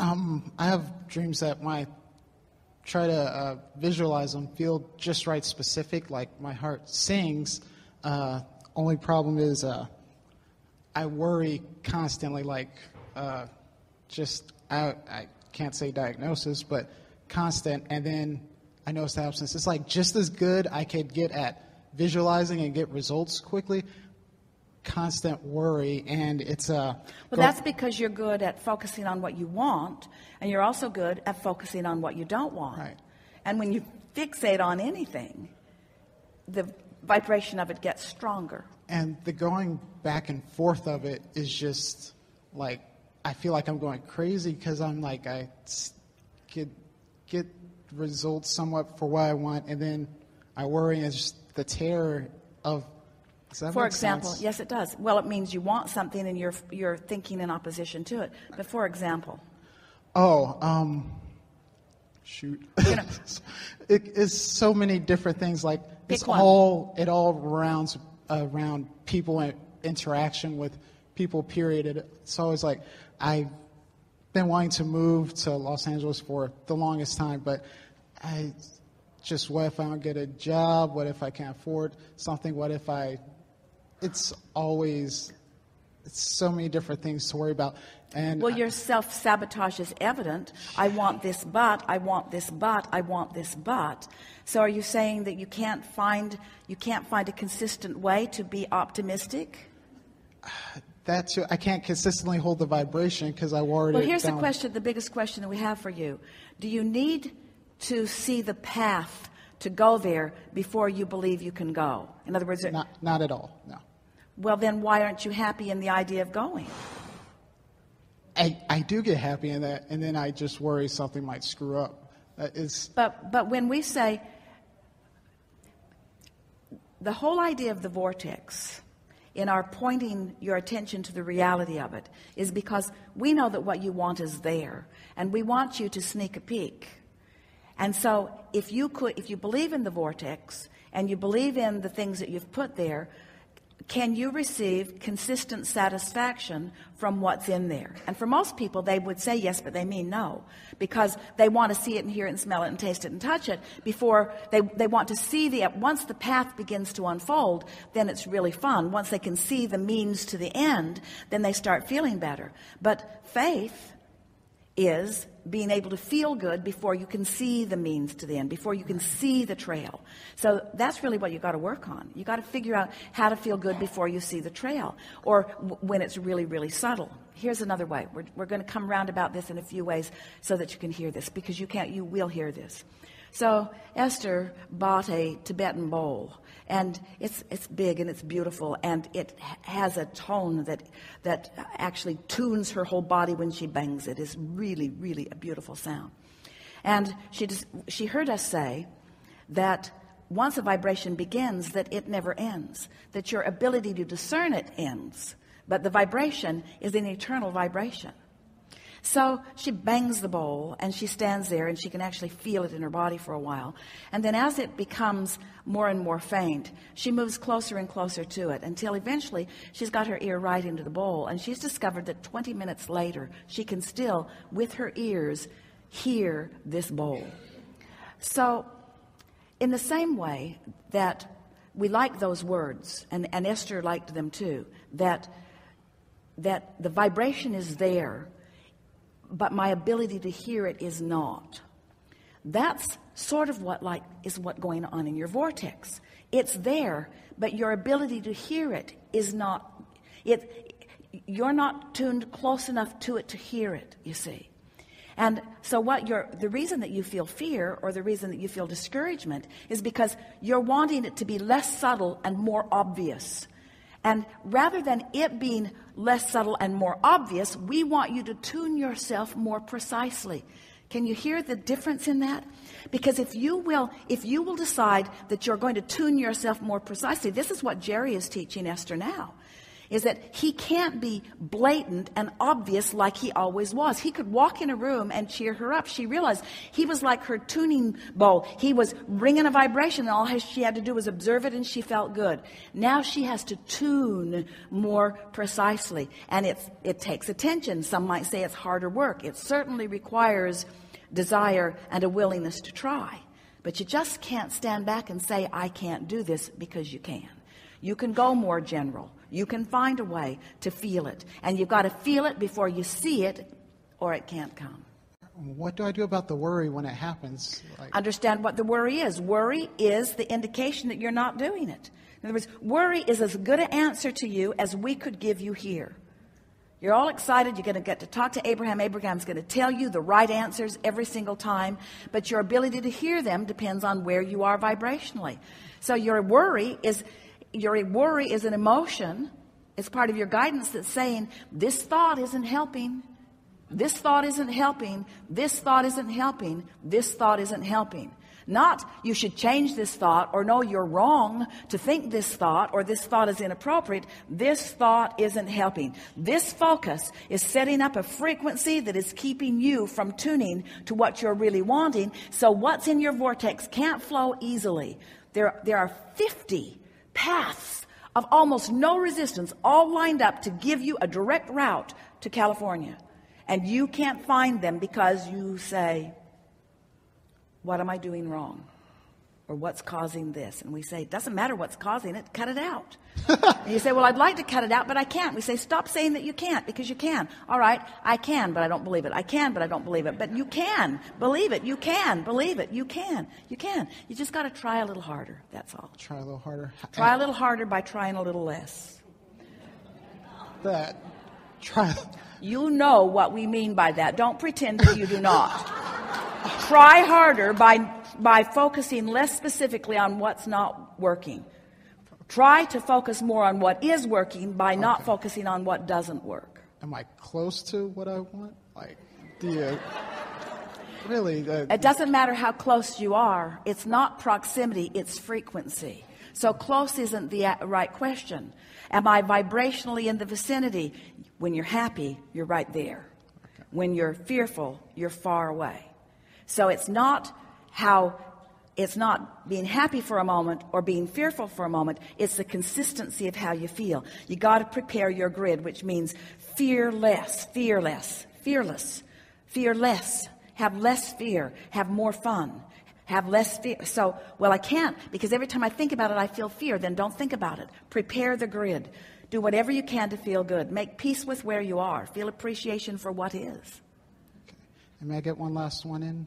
I have dreams that when I try to visualize them, feel just right specific, like my heart sings. Only problem is I worry constantly, like I can't say diagnosis, but constant. And then I notice the absence. It's like just as good I could get at visualizing and get results quickly. Constant worry, and it's well, that's because you're good at focusing on what you want, and you're also good at focusing on what you don't want. Right. And when you fixate on anything, the vibration of it gets stronger. And the going back and forth of it is just like, I feel like I'm going crazy because I'm like, I could get results somewhat for what I want, and then I worry, and it's just the terror of. For example, yes, it does. Well, it means you want something and you're thinking in opposition to it. But for example. Shoot. It is so many different things. Like it all rounds around people and interaction with people, period. It's always like, I've been wanting to move to Los Angeles for the longest time, but what if I don't get a job? What if I can't afford something? What if it's so many different things to worry about. And well, your self-sabotage is evident. I want this, but I want this, but I want this, but. So are you saying that you can't find a consistent way to be optimistic? That too. I can't consistently hold the vibration because I worried. Well, here's the biggest question that we have for you. Do you need to see the path to go there before you believe you can go? In other words, not at all. No. Well, then why aren't you happy in the idea of going? I do get happy in that, and then I just worry something might screw up. But when we say the whole idea of the vortex in our pointing your attention to the reality of it is because we know that what you want is there, and we want you to sneak a peek. And so if you believe in the vortex and you believe in the things that you've put there, can you receive consistent satisfaction from what's in there? And for most people, they would say yes, but they mean no, because they want to see it and hear it and smell it and taste it and touch it before they want to see once the path begins to unfold, then it's really fun. Once they can see the means to the end, then they start feeling better. But faith is being able to feel good before you can see the means to the end, before you can see the trail. So that's really what you got to work on. You got to figure out how to feel good before you see the trail, or when it's really, really subtle. Here's another way. We're going to come round about this in a few ways so that you can hear this, because you will hear this. So Esther bought a Tibetan bowl, and it's big and it's beautiful, and it has a tone that actually tunes her whole body when she bangs it. It's really, really a beautiful sound. And she heard us say that once a vibration begins, that it never ends, that your ability to discern it ends, but the vibration is an eternal vibration. So she bangs the bowl, and she stands there, and she can actually feel it in her body for a while. And then as it becomes more and more faint, she moves closer and closer to it until eventually she's got her ear right into the bowl. And she's discovered that 20 minutes later, she can still, with her ears, hear this bowl. So in the same way that we like those words, and Esther liked them too, that the vibration is there, but my ability to hear it is not. That's sort of what going on in your vortex. It's there, but your ability to hear it is not. You're not tuned close enough to it to hear it, you see. And so the reason that you feel fear, or the reason that you feel discouragement, is because you're wanting it to be less subtle and more obvious. And rather than it being less subtle and more obvious, we want you to tune yourself more precisely. Can you hear the difference in that? Because if you will decide that you're going to tune yourself more precisely, this is what Jerry is teaching Esther now. is that he can't be blatant and obvious like he always was. He could walk in a room and cheer her up. She realized he was like her tuning bowl. He was ringing a vibration, and all she had to do was observe it, and she felt good. Now she has to tune more precisely, and it takes attention. Some might say it's harder work. It certainly requires desire and a willingness to try. But you just can't stand back and say, I can't do this, because you can. You can go more general. You can find a way to feel it. And you've got to feel it before you see it, or it can't come. What do I do about the worry when it happens? Understand what the worry is. Worry is the indication that you're not doing it. In other words, worry is as good an answer to you as we could give you here. You're all excited. You're going to get to talk to Abraham. Abraham's going to tell you the right answers every single time. But your ability to hear them depends on where you are vibrationally. So your worry is an emotion. It's part of your guidance that's saying, this thought isn't helping. This thought isn't helping. This thought isn't helping. This thought isn't helping. Not you should change this thought, or no, you're wrong to think this thought, or this thought is inappropriate. This thought isn't helping. This focus is setting up a frequency that is keeping you from tuning to what you're really wanting. So what's in your vortex can't flow easily. There are 50 paths of almost no resistance, all lined up to give you a direct route to California. And you can't find them because you say, what am I doing wrong? Or what's causing this? And we say, it doesn't matter what's causing it, cut it out. And you say, well, I'd like to cut it out, but I can't. We say, stop saying that you can't, because you can. All right, I can, but I don't believe it. I can, but I don't believe it. But you can believe it. You can believe it. You can. You can. You just got to try a little harder. That's all. Try a little harder. Try a little harder by trying a little less. You know what we mean by that. Don't pretend that you do not. Try harder by focusing less specifically on what's not working. Try to focus more on what is working by not focusing on what doesn't work. Am I close to what I want? Really? It doesn't matter how close you are. It's not proximity, it's frequency. So close isn't the right question. Am I vibrationally in the vicinity? When you're happy, you're right there. Okay. When you're fearful, you're far away. So it's not being happy for a moment or being fearful for a moment. It's the consistency of how you feel. You got to prepare your grid, which means fearless. Have less fear. Have more fun. Have less fear. So, well, I can't, because every time I think about it, I feel fear. Then don't think about it. Prepare the grid. Do whatever you can to feel good. Make peace with where you are. Feel appreciation for what is. Okay. And may I get one last one in?